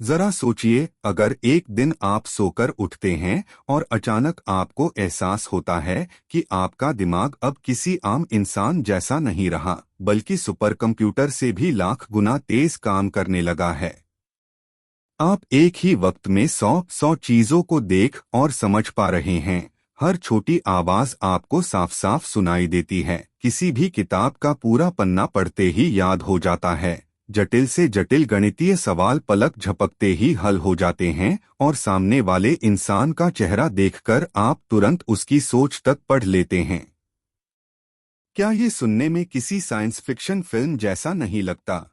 जरा सोचिए, अगर एक दिन आप सोकर उठते हैं और अचानक आपको एहसास होता है कि आपका दिमाग अब किसी आम इंसान जैसा नहीं रहा, बल्कि सुपर कंप्यूटर से भी लाख गुना तेज काम करने लगा है। आप एक ही वक्त में सौ चीजों को देख और समझ पा रहे हैं। हर छोटी आवाज आपको साफ साफ सुनाई देती है। किसी भी किताब का पूरा पन्ना पढ़ते ही याद हो जाता है। जटिल से जटिल गणितीय सवाल पलक झपकते ही हल हो जाते हैं और सामने वाले इंसान का चेहरा देखकर आप तुरंत उसकी सोच तक पढ़ लेते हैं। क्या ये सुनने में किसी साइंस फिक्शन फिल्म जैसा नहीं लगता?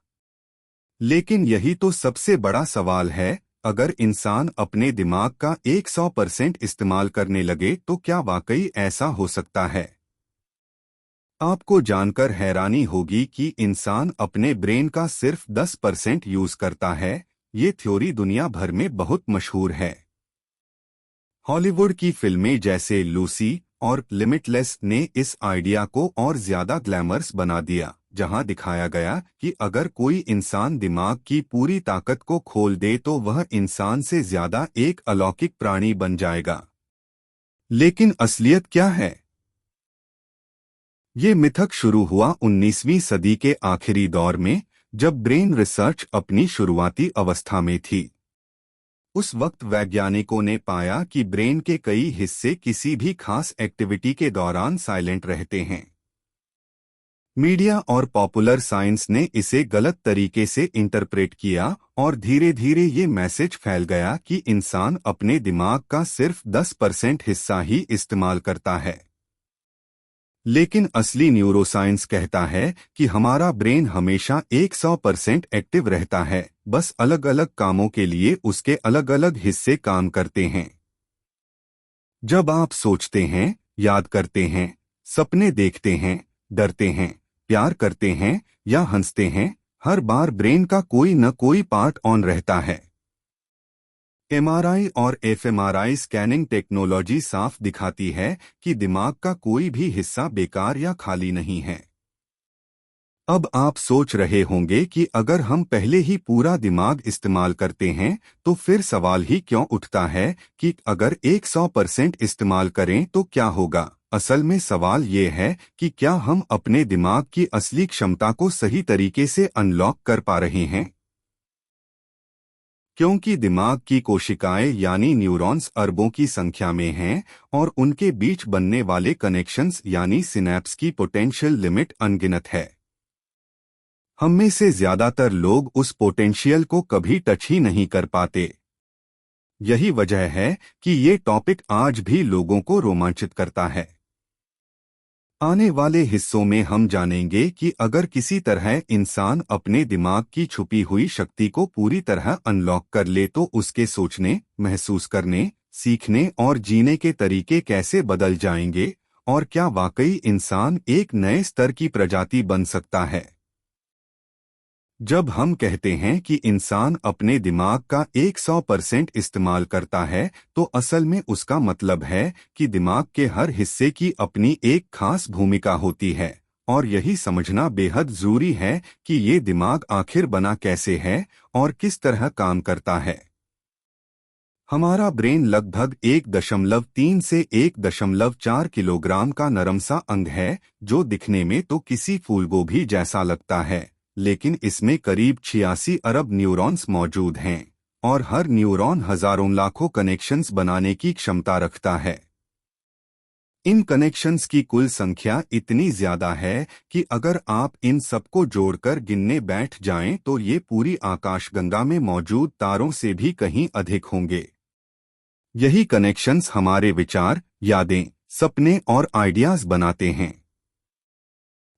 लेकिन यही तो सबसे बड़ा सवाल है। अगर इंसान अपने दिमाग का 100% इस्तेमाल करने लगे तो क्या वाकई ऐसा हो सकता है? आपको जानकर हैरानी होगी कि इंसान अपने ब्रेन का सिर्फ 10% यूज करता है। ये थ्योरी दुनिया भर में बहुत मशहूर है। हॉलीवुड की फिल्में जैसे लूसी और लिमिटलेस ने इस आइडिया को और ज्यादा ग्लैमरस बना दिया, जहां दिखाया गया कि अगर कोई इंसान दिमाग की पूरी ताकत को खोल दे तो वह इंसान से ज्यादा एक अलौकिक प्राणी बन जाएगा। लेकिन असलियत क्या है? ये मिथक शुरू हुआ 19वीं सदी के आखिरी दौर में, जब ब्रेन रिसर्च अपनी शुरुआती अवस्था में थी। उस वक्त वैज्ञानिकों ने पाया कि ब्रेन के कई हिस्से किसी भी खास एक्टिविटी के दौरान साइलेंट रहते हैं। मीडिया और पॉपुलर साइंस ने इसे गलत तरीके से इंटरप्रेट किया और धीरे धीरे ये मैसेज फैल गया कि इंसान अपने दिमाग का सिर्फ 10% हिस्सा ही इस्तेमाल करता है। लेकिन असली न्यूरोसाइंस कहता है कि हमारा ब्रेन हमेशा 100% एक्टिव रहता है, बस अलग अलग कामों के लिए उसके अलग अलग हिस्से काम करते हैं। जब आप सोचते हैं, याद करते हैं, सपने देखते हैं, डरते हैं, प्यार करते हैं या हंसते हैं, हर बार ब्रेन का कोई न कोई पार्ट ऑन रहता है। एमआरआई और एफएमआरआई स्कैनिंग टेक्नोलॉजी साफ दिखाती है कि दिमाग का कोई भी हिस्सा बेकार या खाली नहीं है। अब आप सोच रहे होंगे कि अगर हम पहले ही पूरा दिमाग इस्तेमाल करते हैं तो फिर सवाल ही क्यों उठता है कि अगर 100% इस्तेमाल करें तो क्या होगा? असल में सवाल ये है कि क्या हम अपने दिमाग की असली क्षमता को सही तरीके से अनलॉक कर पा रहे हैं? क्योंकि दिमाग की कोशिकाएं यानी न्यूरॉन्स अरबों की संख्या में हैं और उनके बीच बनने वाले कनेक्शंस यानी सिनैप्स की पोटेंशियल लिमिट अनगिनत है। हम में से ज्यादातर लोग उस पोटेंशियल को कभी टच ही नहीं कर पाते। यही वजह है कि ये टॉपिक आज भी लोगों को रोमांचित करता है। आने वाले हिस्सों में हम जानेंगे कि अगर किसी तरह इंसान अपने दिमाग की छुपी हुई शक्ति को पूरी तरह अनलॉक कर ले तो उसके सोचने, महसूस करने, सीखने और जीने के तरीके कैसे बदल जाएंगे, और क्या वाकई इंसान एक नए स्तर की प्रजाति बन सकता है। जब हम कहते हैं कि इंसान अपने दिमाग का 100% इस्तेमाल करता है तो असल में उसका मतलब है कि दिमाग के हर हिस्से की अपनी एक खास भूमिका होती है, और यही समझना बेहद जरूरी है कि ये दिमाग आखिर बना कैसे है और किस तरह काम करता है। हमारा ब्रेन लगभग 1.3 से 1.4 किलोग्राम का नरम सा अंग है, जो दिखने में तो किसी फूलगोभी जैसा लगता है, लेकिन इसमें करीब 86 अरब न्यूरॉन्स मौजूद हैं और हर न्यूरॉन हजारों लाखों कनेक्शंस बनाने की क्षमता रखता है। इन कनेक्शंस की कुल संख्या इतनी ज्यादा है कि अगर आप इन सबको जोड़कर गिनने बैठ जाएं तो ये पूरी आकाशगंगा में मौजूद तारों से भी कहीं अधिक होंगे। यही कनेक्शंस हमारे विचार, यादें, सपने और आइडियाज बनाते हैं।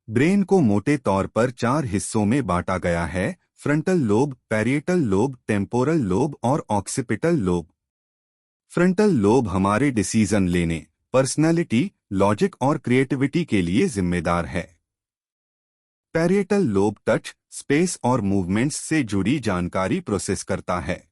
ब्रेन को मोटे तौर पर 4 हिस्सों में बांटा गया है: frontal lobe, parietal lobe, temporal lobe और ऑक्सिपिटल लोब। फ्रंटल लोब हमारे डिसीजन लेने, पर्सनैलिटी, लॉजिक और क्रिएटिविटी के लिए जिम्मेदार है। पैरिएटल लोब टच, स्पेस और मूवमेंट्स से जुड़ी जानकारी प्रोसेस करता है।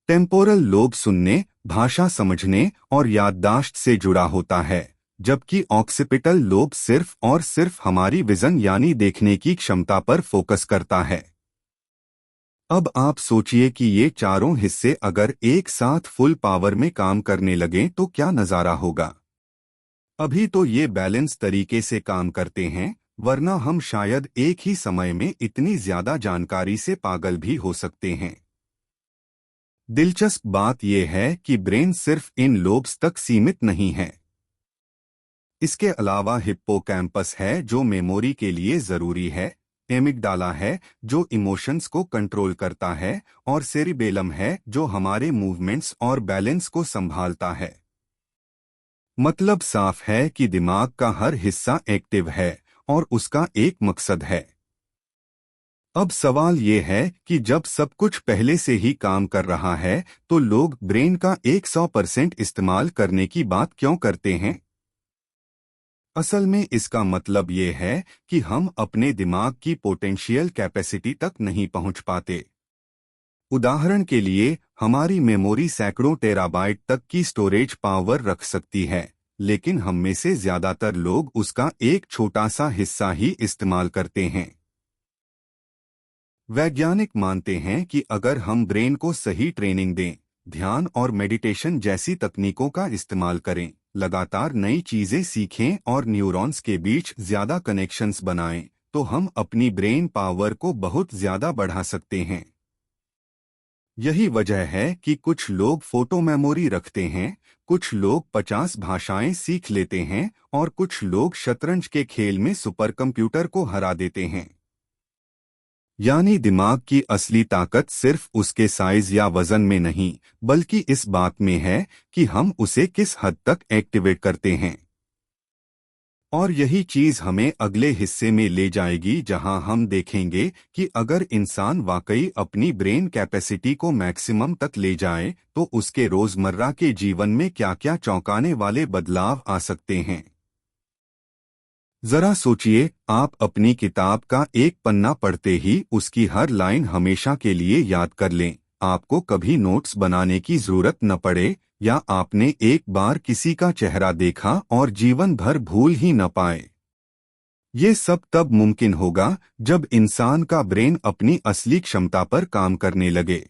टेम्पोरल लोब सुनने, भाषा समझने और याददाश्त से जुड़ा होता है, जबकि ऑक्सिपिटल लोब सिर्फ और सिर्फ हमारी विजन यानी देखने की क्षमता पर फोकस करता है। अब आप सोचिए कि ये चारों हिस्से अगर एक साथ फुल पावर में काम करने लगें तो क्या नज़ारा होगा। अभी तो ये बैलेंस तरीके से काम करते हैं, वरना हम शायद एक ही समय में इतनी ज्यादा जानकारी से पागल भी हो सकते हैं। दिलचस्प बात यह है कि ब्रेन सिर्फ इन लोब्स तक सीमित नहीं है। इसके अलावा हिप्पोकैम्पस है जो मेमोरी के लिए जरूरी है, एमिगडाला है जो इमोशंस को कंट्रोल करता है, और सेरिबेलम है जो हमारे मूवमेंट्स और बैलेंस को संभालता है। मतलब साफ है कि दिमाग का हर हिस्सा एक्टिव है और उसका एक मकसद है। अब सवाल ये है कि जब सब कुछ पहले से ही काम कर रहा है तो लोग ब्रेन का 100% इस्तेमाल करने की बात क्यों करते हैं। असल में इसका मतलब ये है कि हम अपने दिमाग की पोटेंशियल कैपेसिटी तक नहीं पहुंच पाते। उदाहरण के लिए हमारी मेमोरी सैकड़ों टेराबाइट तक की स्टोरेज पावर रख सकती है, लेकिन हम में से ज्यादातर लोग उसका एक छोटा सा हिस्सा ही इस्तेमाल करते हैं। वैज्ञानिक मानते हैं कि अगर हम ब्रेन को सही ट्रेनिंग दें, ध्यान और मेडिटेशन जैसी तकनीकों का इस्तेमाल करें, लगातार नई चीजें सीखें और न्यूरॉन्स के बीच ज्यादा कनेक्शंस बनाएं, तो हम अपनी ब्रेन पावर को बहुत ज्यादा बढ़ा सकते हैं। यही वजह है कि कुछ लोग फोटो मेमोरी रखते हैं, कुछ लोग 50 भाषाएं सीख लेते हैं और कुछ लोग शतरंज के खेल में सुपर कंप्यूटर को हरा देते हैं। यानी दिमाग की असली ताकत सिर्फ उसके साइज या वजन में नहीं, बल्कि इस बात में है कि हम उसे किस हद तक एक्टिवेट करते हैं। और यही चीज हमें अगले हिस्से में ले जाएगी जहां हम देखेंगे कि अगर इंसान वाकई अपनी ब्रेन कैपेसिटी को मैक्सिमम तक ले जाए तो उसके रोजमर्रा के जीवन में क्या क्या चौंकाने वाले बदलाव आ सकते हैं। जरा सोचिए, आप अपनी किताब का एक पन्ना पढ़ते ही उसकी हर लाइन हमेशा के लिए याद कर लें, आपको कभी नोट्स बनाने की जरूरत न पड़े, या आपने एक बार किसी का चेहरा देखा और जीवन भर भूल ही न पाए। ये सब तब मुमकिन होगा जब इंसान का ब्रेन अपनी असली क्षमता पर काम करने लगे।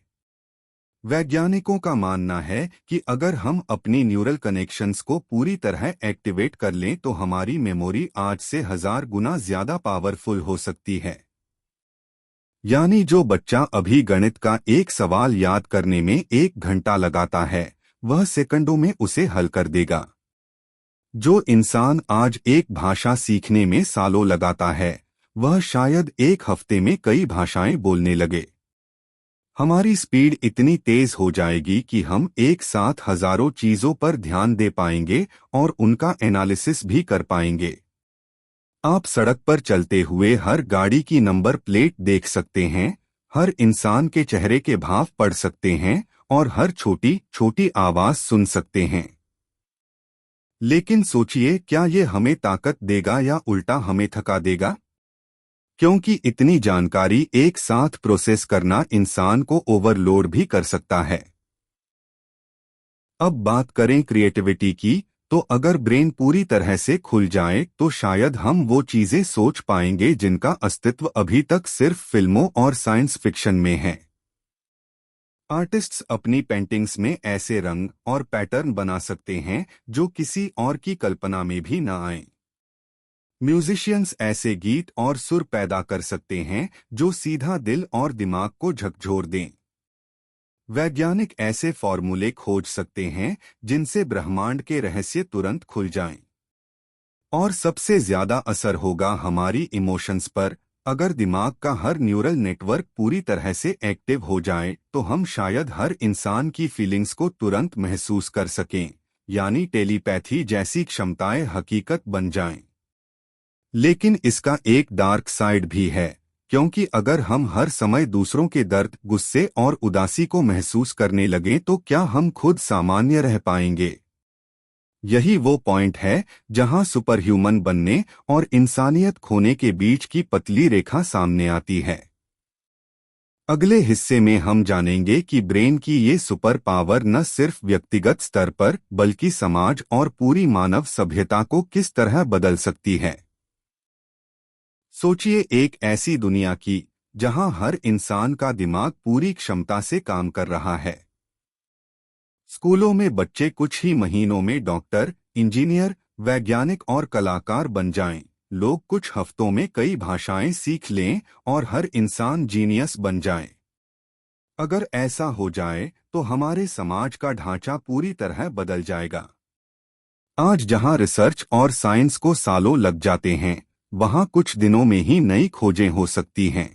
वैज्ञानिकों का मानना है कि अगर हम अपनी न्यूरल कनेक्शंस को पूरी तरह एक्टिवेट कर लें तो हमारी मेमोरी आज से 1000 गुना ज्यादा पावरफुल हो सकती है। यानी जो बच्चा अभी गणित का एक सवाल याद करने में 1 घंटा लगाता है, वह सेकंडों में उसे हल कर देगा। जो इंसान आज एक भाषा सीखने में सालों लगाता है, वह शायद एक हफ्ते में कई भाषाएं बोलने लगे। हमारी स्पीड इतनी तेज हो जाएगी कि हम एक साथ हजारों चीजों पर ध्यान दे पाएंगे और उनका एनालिसिस भी कर पाएंगे। आप सड़क पर चलते हुए हर गाड़ी की नंबर प्लेट देख सकते हैं, हर इंसान के चेहरे के भाव पढ़ सकते हैं और हर छोटी छोटी आवाज सुन सकते हैं। लेकिन सोचिए, क्या ये हमें ताकत देगा या उल्टा हमें थका देगा? क्योंकि इतनी जानकारी एक साथ प्रोसेस करना इंसान को ओवरलोड भी कर सकता है। अब बात करें क्रिएटिविटी की, तो अगर ब्रेन पूरी तरह से खुल जाए तो शायद हम वो चीजें सोच पाएंगे जिनका अस्तित्व अभी तक सिर्फ फिल्मों और साइंस फिक्शन में है। आर्टिस्ट्स अपनी पेंटिंग्स में ऐसे रंग और पैटर्न बना सकते हैं जो किसी और की कल्पना में भी न आए। म्यूजिशियंस ऐसे गीत और सुर पैदा कर सकते हैं जो सीधा दिल और दिमाग को झकझोर दें। वैज्ञानिक ऐसे फॉर्मूले खोज सकते हैं जिनसे ब्रह्मांड के रहस्य तुरंत खुल जाएं। और सबसे ज्यादा असर होगा हमारी इमोशंस पर। अगर दिमाग का हर न्यूरल नेटवर्क पूरी तरह से एक्टिव हो जाए तो हम शायद हर इंसान की फीलिंग्स को तुरंत महसूस कर सकें, यानी टेलीपैथी जैसी क्षमताएं हकीकत बन जाएं। लेकिन इसका एक डार्क साइड भी है, क्योंकि अगर हम हर समय दूसरों के दर्द, गुस्से और उदासी को महसूस करने लगें तो क्या हम खुद सामान्य रह पाएंगे? यही वो पॉइंट है जहां सुपर ह्यूमन बनने और इंसानियत खोने के बीच की पतली रेखा सामने आती है। अगले हिस्से में हम जानेंगे कि ब्रेन की ये सुपर पावर न सिर्फ व्यक्तिगत स्तर पर बल्कि समाज और पूरी मानव सभ्यता को किस तरह बदल सकती है। सोचिए एक ऐसी दुनिया की जहां हर इंसान का दिमाग पूरी क्षमता से काम कर रहा है। स्कूलों में बच्चे कुछ ही महीनों में डॉक्टर, इंजीनियर, वैज्ञानिक और कलाकार बन जाएं। लोग कुछ हफ्तों में कई भाषाएं सीख लें और हर इंसान जीनियस बन जाए। अगर ऐसा हो जाए तो हमारे समाज का ढांचा पूरी तरह बदल जाएगा। आज जहां रिसर्च और साइंस को सालों लग जाते हैं, वहां कुछ दिनों में ही नई खोजें हो सकती हैं।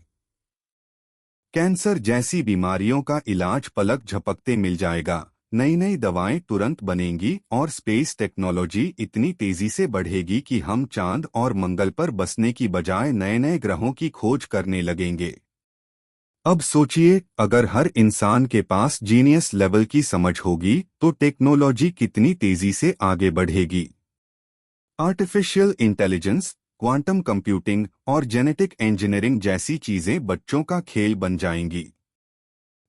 कैंसर जैसी बीमारियों का इलाज पलक झपकते मिल जाएगा, नई नई दवाएं तुरंत बनेंगी और स्पेस टेक्नोलॉजी इतनी तेजी से बढ़ेगी कि हम चांद और मंगल पर बसने की बजाय नए नए ग्रहों की खोज करने लगेंगे। अब सोचिए, अगर हर इंसान के पास जीनियस लेवल की समझ होगी तो टेक्नोलॉजी कितनी तेजी से आगे बढ़ेगी। आर्टिफिशियल इंटेलिजेंस, क्वांटम कंप्यूटिंग और जेनेटिक इंजीनियरिंग जैसी चीजें बच्चों का खेल बन जाएंगी।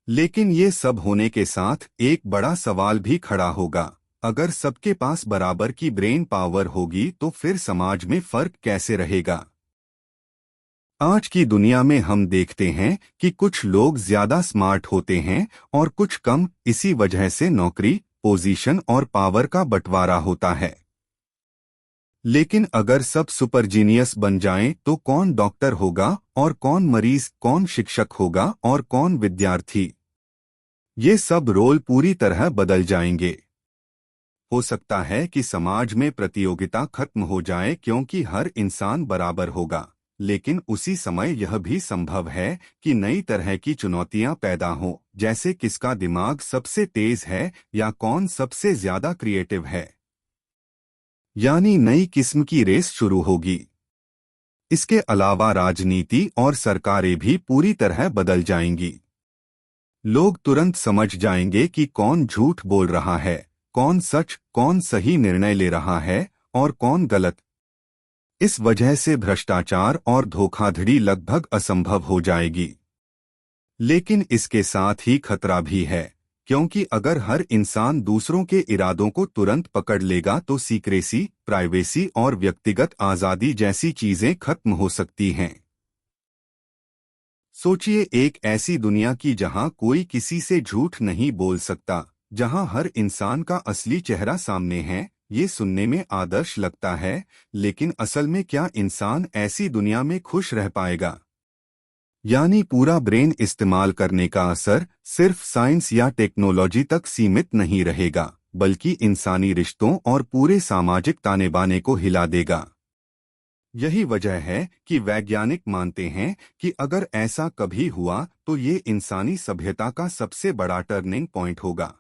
लेकिन ये सब होने के साथ एक बड़ा सवाल भी खड़ा होगा। अगर सबके पास बराबर की ब्रेन पावर होगी तो फिर समाज में फर्क कैसे रहेगा? आज की दुनिया में हम देखते हैं कि कुछ लोग ज्यादा स्मार्ट होते हैं और कुछ कम। इसी वजह से नौकरी, पोजीशन और पावर का बंटवारा होता है। लेकिन अगर सब सुपर जीनियस बन जाएं तो कौन डॉक्टर होगा और कौन मरीज, कौन शिक्षक होगा और कौन विद्यार्थी? ये सब रोल पूरी तरह बदल जाएंगे। हो सकता है कि समाज में प्रतियोगिता खत्म हो जाए क्योंकि हर इंसान बराबर होगा। लेकिन उसी समय यह भी संभव है कि नई तरह की चुनौतियां पैदा हों, जैसे किसका दिमाग सबसे तेज है या कौन सबसे ज्यादा क्रिएटिव है। यानी नई किस्म की रेस शुरू होगी। इसके अलावा राजनीति और सरकारें भी पूरी तरह बदल जाएंगी। लोग तुरंत समझ जाएंगे कि कौन झूठ बोल रहा है, कौन सच, कौन सही निर्णय ले रहा है और कौन गलत। इस वजह से भ्रष्टाचार और धोखाधड़ी लगभग असंभव हो जाएगी। लेकिन इसके साथ ही खतरा भी है, क्योंकि अगर हर इंसान दूसरों के इरादों को तुरंत पकड़ लेगा तो सीक्रेसी, प्राइवेसी और व्यक्तिगत आज़ादी जैसी चीजें खत्म हो सकती हैं। सोचिए एक ऐसी दुनिया की जहां कोई किसी से झूठ नहीं बोल सकता, जहां हर इंसान का असली चेहरा सामने है। ये सुनने में आदर्श लगता है, लेकिन असल में क्या इंसान ऐसी दुनिया में खुश रह पाएगा? यानी पूरा ब्रेन इस्तेमाल करने का असर सिर्फ साइंस या टेक्नोलॉजी तक सीमित नहीं रहेगा, बल्कि इंसानी रिश्तों और पूरे सामाजिक ताने बाने को हिला देगा। यही वजह है कि वैज्ञानिक मानते हैं कि अगर ऐसा कभी हुआ तो ये इंसानी सभ्यता का सबसे बड़ा टर्निंग पॉइंट होगा।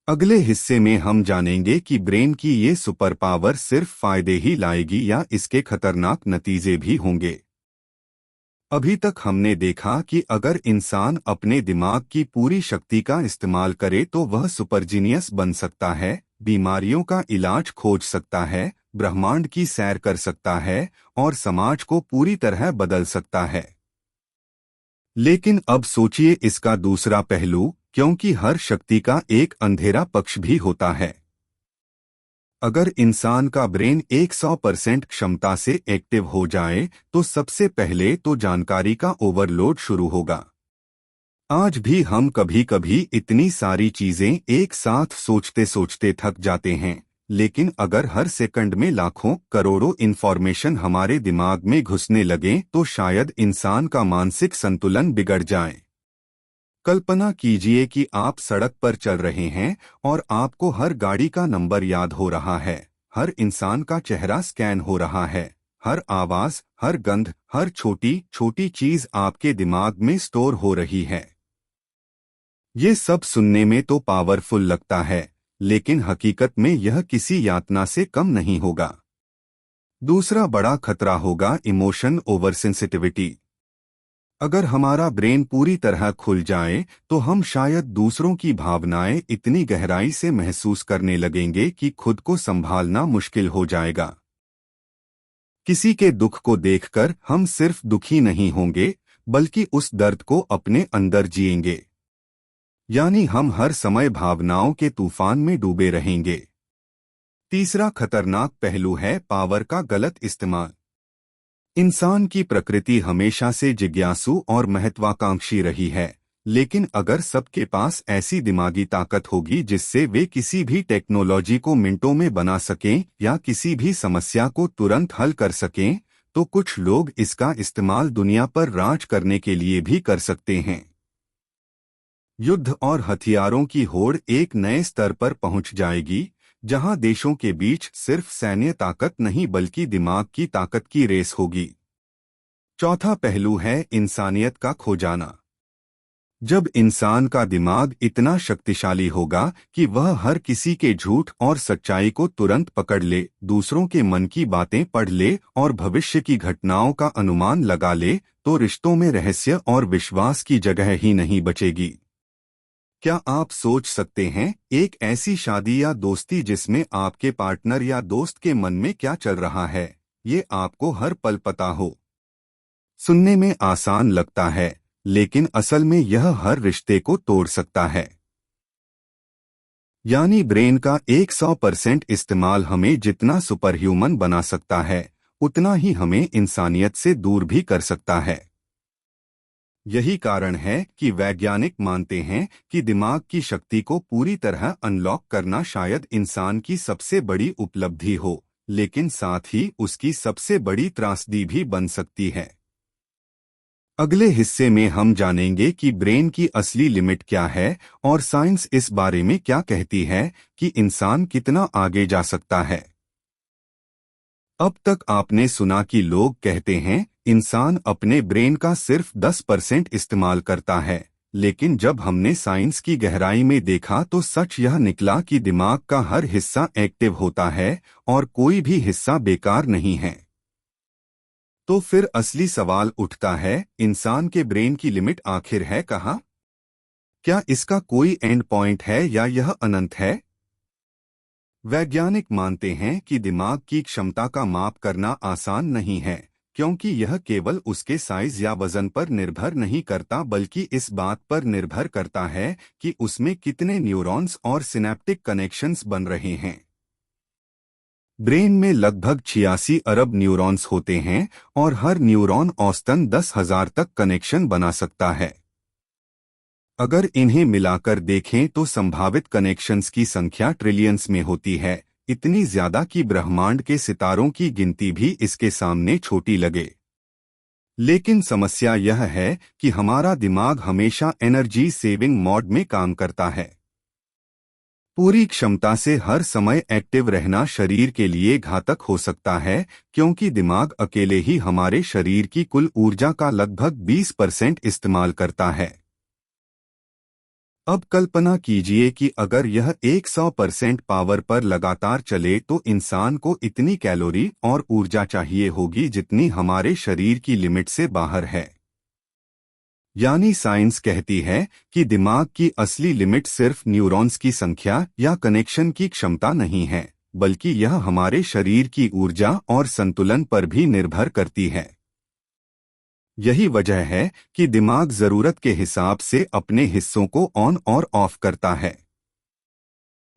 अगले हिस्से में हम जानेंगे कि ब्रेन की ये सुपर पावर सिर्फ फायदे ही लाएगी या इसके खतरनाक नतीजे भी होंगे। अभी तक हमने देखा कि अगर इंसान अपने दिमाग की पूरी शक्ति का इस्तेमाल करे तो वह सुपर जीनियस बन सकता है, बीमारियों का इलाज खोज सकता है, ब्रह्मांड की सैर कर सकता है और समाज को पूरी तरह बदल सकता है। लेकिन अब सोचिए इसका दूसरा पहलू, क्योंकि हर शक्ति का एक अंधेरा पक्ष भी होता है। अगर इंसान का ब्रेन 100% क्षमता से एक्टिव हो जाए तो सबसे पहले तो जानकारी का ओवरलोड शुरू होगा। आज भी हम कभी कभी इतनी सारी चीजें एक साथ सोचते सोचते थक जाते हैं, लेकिन अगर हर सेकंड में लाखों करोड़ों इंफॉर्मेशन हमारे दिमाग में घुसने लगें तो शायद इंसान का मानसिक संतुलन बिगड़ जाए। कल्पना कीजिए कि आप सड़क पर चल रहे हैं और आपको हर गाड़ी का नंबर याद हो रहा है, हर इंसान का चेहरा स्कैन हो रहा है, हर आवाज, हर गंध, हर छोटी छोटी चीज आपके दिमाग में स्टोर हो रही है। ये सब सुनने में तो पावरफुल लगता है, लेकिन हकीकत में यह किसी यातना से कम नहीं होगा। दूसरा बड़ा खतरा होगा इमोशन ओवर सेंसिटिविटी। अगर हमारा ब्रेन पूरी तरह खुल जाए तो हम शायद दूसरों की भावनाएं इतनी गहराई से महसूस करने लगेंगे कि खुद को संभालना मुश्किल हो जाएगा। किसी के दुख को देखकर हम सिर्फ दुखी नहीं होंगे, बल्कि उस दर्द को अपने अंदर जिएंगे। यानी हम हर समय भावनाओं के तूफान में डूबे रहेंगे। तीसरा खतरनाक पहलू है पावर का गलत इस्तेमाल। इंसान की प्रकृति हमेशा से जिज्ञासु और महत्वाकांक्षी रही है, लेकिन अगर सबके पास ऐसी दिमागी ताकत होगी जिससे वे किसी भी टेक्नोलॉजी को मिनटों में बना सकें या किसी भी समस्या को तुरंत हल कर सकें, तो कुछ लोग इसका इस्तेमाल दुनिया पर राज करने के लिए भी कर सकते हैं। युद्ध और हथियारों की होड़ एक नए स्तर पर पहुंच जाएगी, जहां देशों के बीच सिर्फ सैन्य ताकत नहीं बल्कि दिमाग की ताकत की रेस होगी। चौथा पहलू है इंसानियत का खो जाना। जब इंसान का दिमाग इतना शक्तिशाली होगा कि वह हर किसी के झूठ और सच्चाई को तुरंत पकड़ ले, दूसरों के मन की बातें पढ़ ले और भविष्य की घटनाओं का अनुमान लगा ले, तो रिश्तों में रहस्य और विश्वास की जगह ही नहीं बचेगी। क्या आप सोच सकते हैं, एक ऐसी शादी या दोस्ती जिसमें आपके पार्टनर या दोस्त के मन में क्या चल रहा है, ये आपको हर पल पता हो? सुनने में आसान लगता है, लेकिन असल में यह हर रिश्ते को तोड़ सकता है। यानी ब्रेन का 100% इस्तेमाल हमें जितना सुपर ह्यूमन बना सकता है, उतना ही हमें इंसानियत से दूर भी कर सकता है। यही कारण है कि वैज्ञानिक मानते हैं कि दिमाग की शक्ति को पूरी तरह अनलॉक करना शायद इंसान की सबसे बड़ी उपलब्धि हो, लेकिन साथ ही उसकी सबसे बड़ी त्रासदी भी बन सकती है। अगले हिस्से में हम जानेंगे कि ब्रेन की असली लिमिट क्या है और साइंस इस बारे में क्या कहती है कि इंसान कितना आगे जा सकता है। अब तक आपने सुना कि लोग कहते हैं इंसान अपने ब्रेन का सिर्फ 10% इस्तेमाल करता है, लेकिन जब हमने साइंस की गहराई में देखा तो सच यह निकला कि दिमाग का हर हिस्सा एक्टिव होता है और कोई भी हिस्सा बेकार नहीं है। तो फिर असली सवाल उठता है, इंसान के ब्रेन की लिमिट आखिर है कहाँ? क्या इसका कोई एंड पॉइंट है या यह अनंत है? वैज्ञानिक मानते हैं कि दिमाग की क्षमता का माप करना आसान नहीं है, क्योंकि यह केवल उसके साइज या वजन पर निर्भर नहीं करता बल्कि इस बात पर निर्भर करता है कि उसमें कितने न्यूरॉन्स और सिनेप्टिक कनेक्शंस बन रहे हैं। ब्रेन में लगभग 86 अरब न्यूरॉन्स होते हैं और हर न्यूरॉन औसतन 10,000 तक कनेक्शन बना सकता है। अगर इन्हें मिलाकर देखें तो संभावित कनेक्शंस की संख्या ट्रिलियंस में होती है, इतनी ज्यादा कि ब्रह्मांड के सितारों की गिनती भी इसके सामने छोटी लगे। लेकिन समस्या यह है कि हमारा दिमाग हमेशा एनर्जी सेविंग मोड में काम करता है। पूरी क्षमता से हर समय एक्टिव रहना शरीर के लिए घातक हो सकता है, क्योंकि दिमाग अकेले ही हमारे शरीर की कुल ऊर्जा का लगभग 20% इस्तेमाल करता है। अब कल्पना कीजिए कि अगर यह 100% पावर पर लगातार चले तो इंसान को इतनी कैलोरी और ऊर्जा चाहिए होगी जितनी हमारे शरीर की लिमिट से बाहर है। यानी साइंस कहती है कि दिमाग की असली लिमिट सिर्फ न्यूरॉन्स की संख्या या कनेक्शन की क्षमता नहीं है, बल्कि यह हमारे शरीर की ऊर्जा और संतुलन पर भी निर्भर करती है। यही वजह है कि दिमाग जरूरत के हिसाब से अपने हिस्सों को ऑन और ऑफ करता है।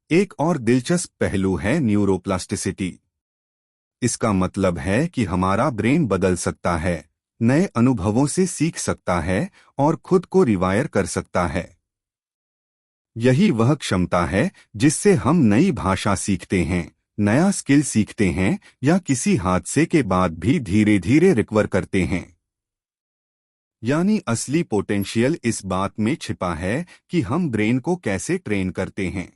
एक और दिलचस्प पहलू है न्यूरोप्लास्टिसिटी। इसका मतलब है कि हमारा ब्रेन बदल सकता है, नए अनुभवों से सीख सकता है और खुद को रिवायर कर सकता है। यही वह क्षमता है जिससे हम नई भाषा सीखते हैं, नया स्किल सीखते हैं या किसी हादसे के बाद भी धीरे धीरे रिकवर करते हैं। यानी असली पोटेंशियल इस बात में छिपा है कि हम ब्रेन को कैसे ट्रेन करते हैं।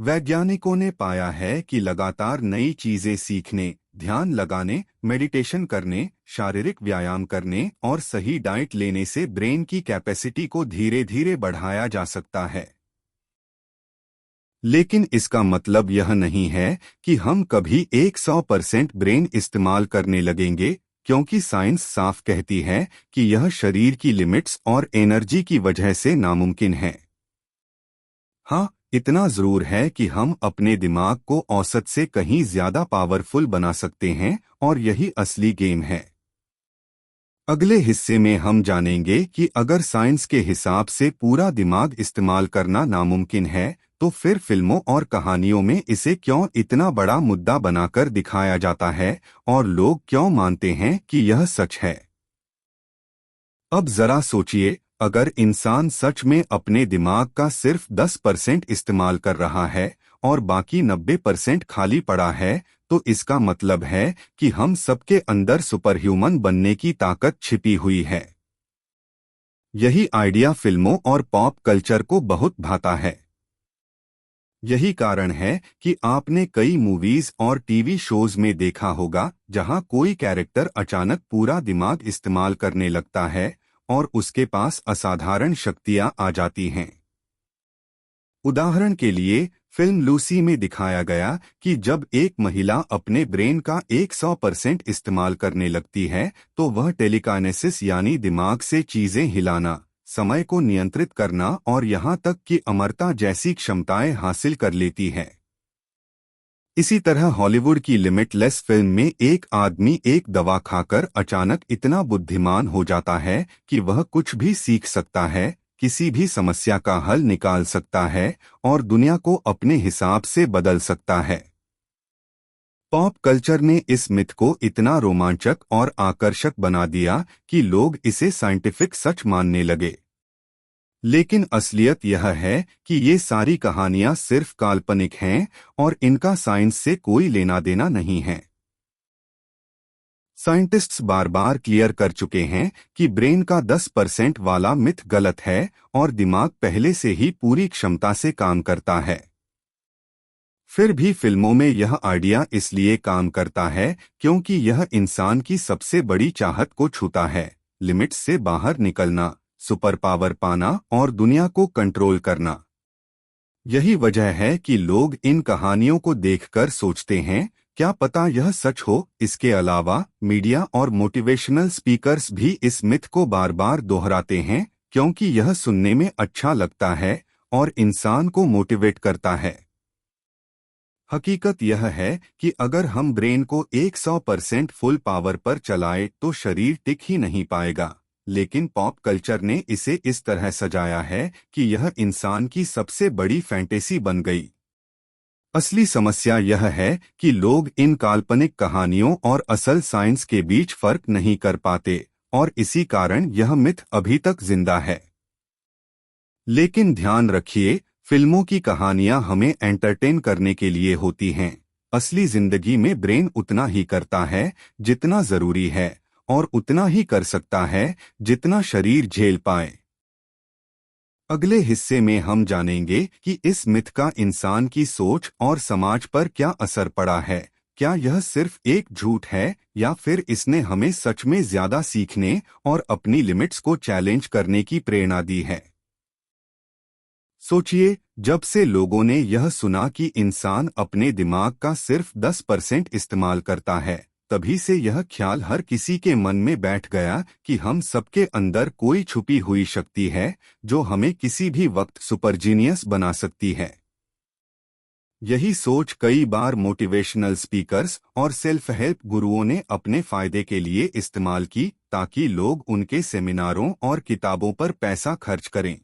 वैज्ञानिकों ने पाया है कि लगातार नई चीजें सीखने, ध्यान लगाने, मेडिटेशन करने, शारीरिक व्यायाम करने और सही डाइट लेने से ब्रेन की कैपेसिटी को धीरे धीरे बढ़ाया जा सकता है। लेकिन इसका मतलब यह नहीं है कि हम कभी 100% ब्रेन इस्तेमाल करने लगेंगे, क्योंकि साइंस साफ कहती है कि यह शरीर की लिमिट्स और एनर्जी की वजह से नामुमकिन है। हाँ, इतना जरूर है कि हम अपने दिमाग को औसत से कहीं ज्यादा पावरफुल बना सकते हैं और यही असली गेम है। अगले हिस्से में हम जानेंगे कि अगर साइंस के हिसाब से पूरा दिमाग इस्तेमाल करना नामुमकिन है, तो फिर फिल्मों और कहानियों में इसे क्यों इतना बड़ा मुद्दा बनाकर दिखाया जाता है और लोग क्यों मानते हैं कि यह सच है। अब जरा सोचिए, अगर इंसान सच में अपने दिमाग का सिर्फ 10% इस्तेमाल कर रहा है और बाकी 90% खाली पड़ा है, तो इसका मतलब है कि हम सबके अंदर सुपर ह्यूमन बनने की ताकत छिपी हुई है। यही आइडिया फिल्मों और पॉप कल्चर को बहुत भाता है। यही कारण है कि आपने कई मूवीज और टीवी शोज में देखा होगा जहां कोई कैरेक्टर अचानक पूरा दिमाग इस्तेमाल करने लगता है और उसके पास असाधारण शक्तियां आ जाती हैं। उदाहरण के लिए, फिल्म लूसी में दिखाया गया कि जब एक महिला अपने ब्रेन का 100% इस्तेमाल करने लगती है, तो वह टेलीकाइनेसिस यानी दिमाग से चीजें हिलाना, समय को नियंत्रित करना और यहाँ तक कि अमरता जैसी क्षमताएं हासिल कर लेती है। इसी तरह हॉलीवुड की लिमिटलेस फिल्म में एक आदमी एक दवा खाकर अचानक इतना बुद्धिमान हो जाता है कि वह कुछ भी सीख सकता है, किसी भी समस्या का हल निकाल सकता है और दुनिया को अपने हिसाब से बदल सकता है। पॉप कल्चर ने इस मिथ को इतना रोमांचक और आकर्षक बना दिया कि लोग इसे साइंटिफिक सच मानने लगे। लेकिन असलियत यह है कि ये सारी कहानियां सिर्फ काल्पनिक हैं और इनका साइंस से कोई लेना देना नहीं है। साइंटिस्ट्स बार बार क्लियर कर चुके हैं कि ब्रेन का 10% वाला मिथ गलत है और दिमाग पहले से ही पूरी क्षमता से काम करता है। फिर भी फिल्मों में यह आइडिया इसलिए काम करता है क्योंकि यह इंसान की सबसे बड़ी चाहत को छूता है, लिमिट्स से बाहर निकलना, सुपर पावर पाना और दुनिया को कंट्रोल करना। यही वजह है कि लोग इन कहानियों को देखकर सोचते हैं, क्या पता यह सच हो। इसके अलावा मीडिया और मोटिवेशनल स्पीकर्स भी इस मिथ को बार बार दोहराते हैं क्योंकि यह सुनने में अच्छा लगता है और इंसान को मोटिवेट करता है। हकीकत यह है कि अगर हम ब्रेन को 100% फुल पावर पर चलाएं तो शरीर टिक ही नहीं पाएगा, लेकिन पॉप कल्चर ने इसे इस तरह सजाया है कि यह इंसान की सबसे बड़ी फैंटेसी बन गई। असली समस्या यह है कि लोग इन काल्पनिक कहानियों और असल साइंस के बीच फर्क नहीं कर पाते और इसी कारण यह मिथ अभी तक जिंदा है। लेकिन ध्यान रखिए, फिल्मों की कहानियां हमें एंटरटेन करने के लिए होती हैं। असली जिंदगी में ब्रेन उतना ही करता है जितना जरूरी है और उतना ही कर सकता है जितना शरीर झेल पाए। अगले हिस्से में हम जानेंगे कि इस मिथ का इंसान की सोच और समाज पर क्या असर पड़ा है। क्या यह सिर्फ एक झूठ है या फिर इसने हमें सच में ज्यादा सीखने और अपनी लिमिट्स को चैलेंज करने की प्रेरणा दी है। सोचिए, जब से लोगों ने यह सुना कि इंसान अपने दिमाग का सिर्फ 10% इस्तेमाल करता है, तभी से यह ख्याल हर किसी के मन में बैठ गया कि हम सबके अंदर कोई छुपी हुई शक्ति है जो हमें किसी भी वक्त सुपर जीनियस बना सकती है। यही सोच कई बार मोटिवेशनल स्पीकर्स और सेल्फ हेल्प गुरुओं ने अपने फायदे के लिए इस्तेमाल की ताकि लोग उनके सेमिनारों और किताबों पर पैसा खर्च करें।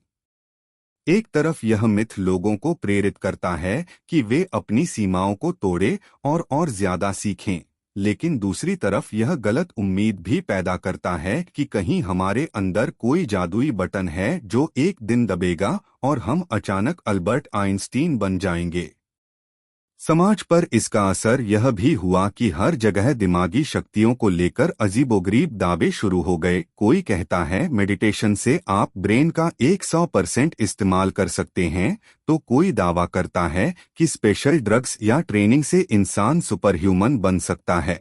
एक तरफ यह मिथ लोगों को प्रेरित करता है कि वे अपनी सीमाओं को तोड़ें और ज्यादा सीखें, लेकिन दूसरी तरफ यह गलत उम्मीद भी पैदा करता है कि कहीं हमारे अंदर कोई जादुई बटन है जो एक दिन दबेगा और हम अचानक अल्बर्ट आइंस्टीन बन जाएंगे। समाज पर इसका असर यह भी हुआ कि हर जगह दिमागी शक्तियों को लेकर अजीबोगरीब दावे शुरू हो गए। कोई कहता है मेडिटेशन से आप ब्रेन का 100% इस्तेमाल कर सकते हैं, तो कोई दावा करता है कि स्पेशल ड्रग्स या ट्रेनिंग से इंसान सुपर ह्यूमन बन सकता है।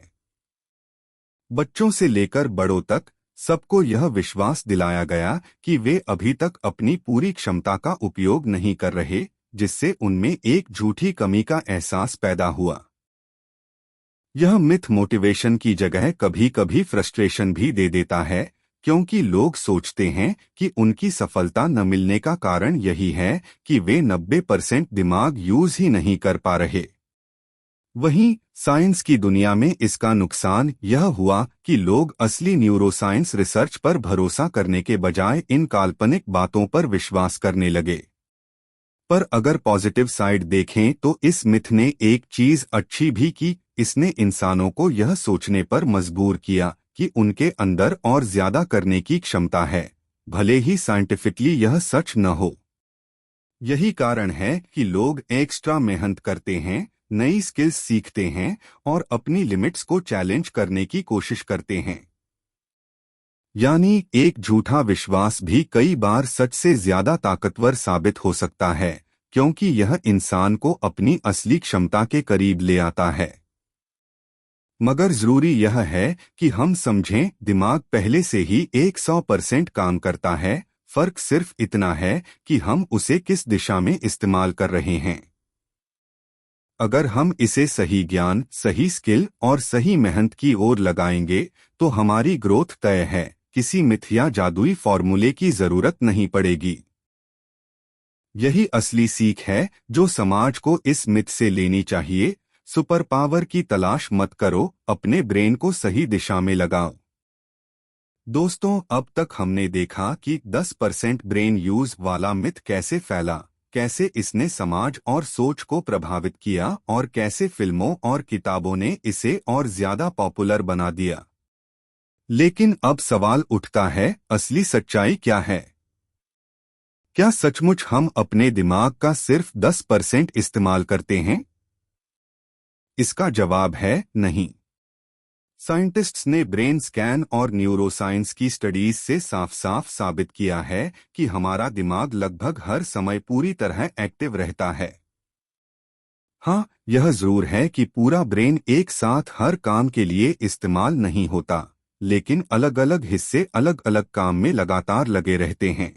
बच्चों से लेकर बड़ों तक सबको यह विश्वास दिलाया गया कि वे अभी तक अपनी पूरी क्षमता का उपयोग नहीं कर रहे, जिससे उनमें एक झूठी कमी का एहसास पैदा हुआ। यह मिथ मोटिवेशन की जगह कभी कभी फ्रस्ट्रेशन भी दे देता है, क्योंकि लोग सोचते हैं कि उनकी सफलता न मिलने का कारण यही है कि वे 90% दिमाग यूज ही नहीं कर पा रहे। वहीं साइंस की दुनिया में इसका नुकसान यह हुआ कि लोग असली न्यूरोसाइंस रिसर्च पर भरोसा करने के बजाय इन काल्पनिक बातों पर विश्वास करने लगे। पर अगर पॉजिटिव साइड देखें तो इस मिथ ने एक चीज अच्छी भी की, इसने इंसानों को यह सोचने पर मजबूर किया कि उनके अंदर और ज्यादा करने की क्षमता है, भले ही साइंटिफिकली यह सच न हो। यही कारण है कि लोग एक्स्ट्रा मेहनत करते हैं, नई स्किल्स सीखते हैं और अपनी लिमिट्स को चैलेंज करने की कोशिश करते हैं। यानी एक झूठा विश्वास भी कई बार सच से ज्यादा ताकतवर साबित हो सकता है, क्योंकि यह इंसान को अपनी असली क्षमता के करीब ले आता है। मगर जरूरी यह है कि हम समझें, दिमाग पहले से ही 100% काम करता है, फर्क सिर्फ इतना है कि हम उसे किस दिशा में इस्तेमाल कर रहे हैं। अगर हम इसे सही ज्ञान, सही स्किल और सही मेहनत की ओर लगाएंगे तो हमारी ग्रोथ तय है, किसी मिथ या जादुई फॉर्मूले की जरूरत नहीं पड़ेगी। यही असली सीख है जो समाज को इस मिथ से लेनी चाहिए। सुपर पावर की तलाश मत करो, अपने ब्रेन को सही दिशा में लगाओ। दोस्तों, अब तक हमने देखा कि 10% ब्रेन यूज वाला मिथ कैसे फैला, कैसे इसने समाज और सोच को प्रभावित किया और कैसे फिल्मों और किताबों ने इसे और ज्यादा पॉपुलर बना दिया। लेकिन अब सवाल उठता है, असली सच्चाई क्या है? क्या सचमुच हम अपने दिमाग का सिर्फ 10% इस्तेमाल करते हैं? इसका जवाब है नहीं। साइंटिस्ट्स ने ब्रेन स्कैन और न्यूरोसाइंस की स्टडीज से साफ साफ साबित किया है कि हमारा दिमाग लगभग हर समय पूरी तरह एक्टिव रहता है। हाँ, यह जरूर है कि पूरा ब्रेन एक साथ हर काम के लिए इस्तेमाल नहीं होता, लेकिन अलग अलग हिस्से अलग अलग काम में लगातार लगे रहते हैं।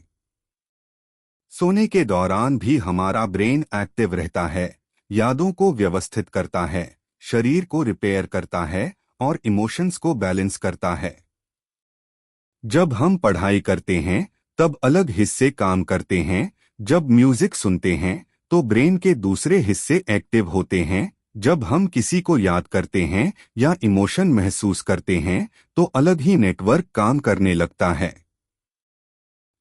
सोने के दौरान भी हमारा ब्रेन एक्टिव रहता है, यादों को व्यवस्थित करता है, शरीर को रिपेयर करता है और इमोशंस को बैलेंस करता है। जब हम पढ़ाई करते हैं तब अलग हिस्से काम करते हैं, जब म्यूजिक सुनते हैं तो ब्रेन के दूसरे हिस्से एक्टिव होते हैं, जब हम किसी को याद करते हैं या इमोशन महसूस करते हैं तो अलग ही नेटवर्क काम करने लगता है।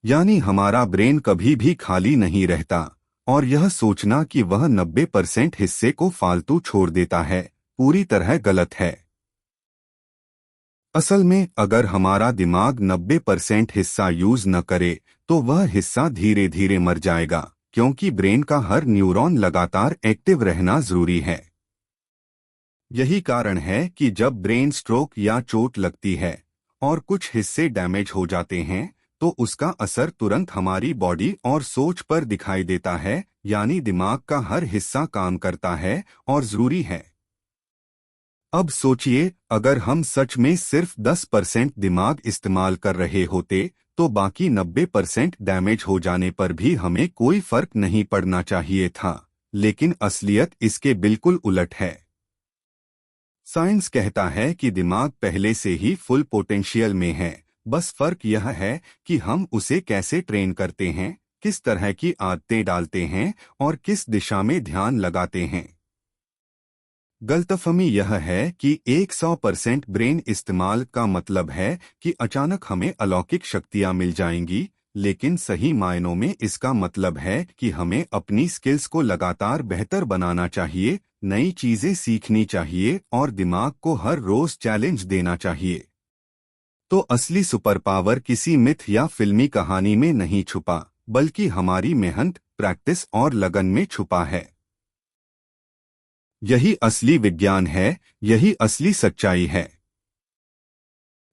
यानी हमारा ब्रेन कभी भी खाली नहीं रहता, और यह सोचना कि वह 90% हिस्से को फालतू छोड़ देता है, पूरी तरह गलत है। असल में अगर हमारा दिमाग 90% हिस्सा यूज न करे तो वह हिस्सा धीरे धीरे मर जाएगा, क्योंकि ब्रेन का हर न्यूरॉन लगातार एक्टिव रहना जरूरी है। यही कारण है कि जब ब्रेन स्ट्रोक या चोट लगती है और कुछ हिस्से डैमेज हो जाते हैं तो उसका असर तुरंत हमारी बॉडी और सोच पर दिखाई देता है। यानी दिमाग का हर हिस्सा काम करता है और जरूरी है। अब सोचिए, अगर हम सच में सिर्फ 10% दिमाग इस्तेमाल कर रहे होते तो बाकी 90% डैमेज हो जाने पर भी हमें कोई फर्क नहीं पड़ना चाहिए था। लेकिन असलियत इसके बिल्कुल उलट है। साइंस कहता है कि दिमाग पहले से ही फुल पोटेंशियल में है, बस फर्क यह है कि हम उसे कैसे ट्रेन करते हैं, किस तरह की आदतें डालते हैं और किस दिशा में ध्यान लगाते हैं। गलतफहमी यह है कि 100% ब्रेन इस्तेमाल का मतलब है कि अचानक हमें अलौकिक शक्तियां मिल जाएंगी, लेकिन सही मायनों में इसका मतलब है कि हमें अपनी स्किल्स को लगातार बेहतर बनाना चाहिए, नई चीजें सीखनी चाहिए और दिमाग को हर रोज चैलेंज देना चाहिए। तो असली सुपर पावर किसी मिथ या फिल्मी कहानी में नहीं छुपा, बल्कि हमारी मेहनत, प्रैक्टिस और लगन में छुपा है। यही असली विज्ञान है, यही असली सच्चाई है।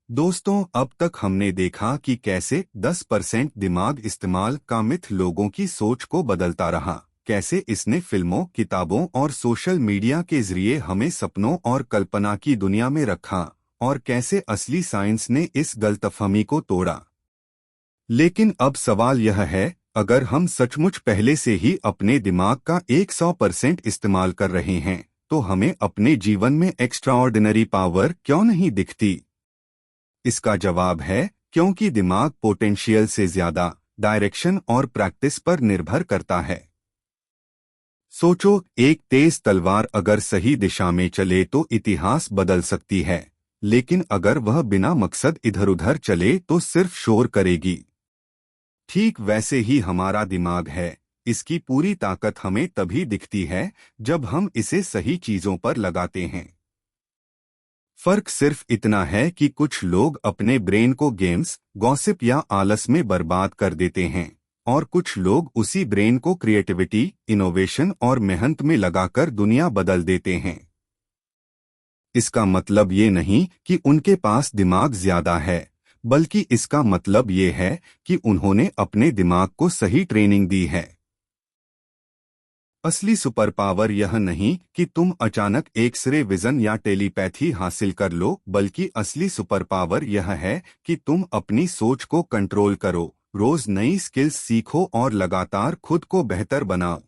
दोस्तों, अब तक हमने देखा कि कैसे 10% दिमाग इस्तेमाल का मिथ लोगों की सोच को बदलता रहा, कैसे इसने फिल्मों, किताबों और सोशल मीडिया के जरिए हमें सपनों और कल्पना की दुनिया में रखा, और कैसे असली साइंस ने इस गलतफहमी को तोड़ा। लेकिन अब सवाल यह है, अगर हम सचमुच पहले से ही अपने दिमाग का 100% इस्तेमाल कर रहे हैं तो हमें अपने जीवन में एक्स्ट्राऑर्डिनरी पावर क्यों नहीं दिखती? इसका जवाब है, क्योंकि दिमाग पोटेंशियल से ज्यादा डायरेक्शन और प्रैक्टिस पर निर्भर करता है। सोचो, एक तेज तलवार अगर सही दिशा में चले तो इतिहास बदल सकती है, लेकिन अगर वह बिना मकसद इधर-उधर चले तो सिर्फ शोर करेगी। ठीक वैसे ही हमारा दिमाग है। इसकी पूरी ताकत हमें तभी दिखती है जब हम इसे सही चीजों पर लगाते हैं। फर्क सिर्फ इतना है कि कुछ लोग अपने ब्रेन को गेम्स, गॉसिप या आलस में बर्बाद कर देते हैं, और कुछ लोग उसी ब्रेन को क्रिएटिविटी, इनोवेशन और मेहनत में लगाकर दुनिया बदल देते हैं। इसका मतलब ये नहीं कि उनके पास दिमाग ज्यादा है, बल्कि इसका मतलब ये है कि उन्होंने अपने दिमाग को सही ट्रेनिंग दी है। असली सुपर पावर यह नहीं कि तुम अचानक एक्स-रे विजन या टेलीपैथी हासिल कर लो, बल्कि असली सुपर पावर यह है कि तुम अपनी सोच को कंट्रोल करो, रोज नई स्किल्स सीखो और लगातार खुद को बेहतर बनाओ।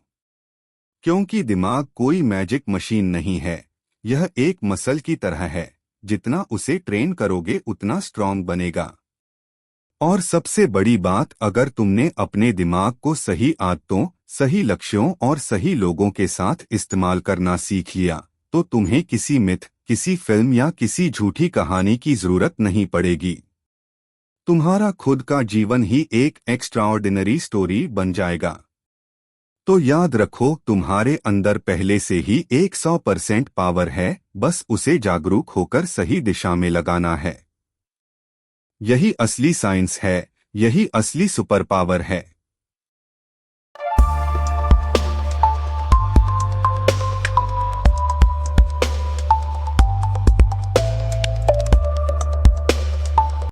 क्योंकि दिमाग कोई मैजिक मशीन नहीं है, यह एक मसल की तरह है, जितना उसे ट्रेन करोगे उतना स्ट्रांग बनेगा। और सबसे बड़ी बात, अगर तुमने अपने दिमाग को सही आदतों, सही लक्ष्यों और सही लोगों के साथ इस्तेमाल करना सीख लिया, तो तुम्हें किसी मिथ, किसी फिल्म या किसी झूठी कहानी की जरूरत नहीं पड़ेगी। तुम्हारा खुद का जीवन ही एक एक्स्ट्राऑर्डिनरी स्टोरी बन जाएगा। तो याद रखो, तुम्हारे अंदर पहले से ही 100% पावर है, बस उसे जागरूक होकर सही दिशा में लगाना है। यही असली साइंस है, यही असली सुपर पावर है।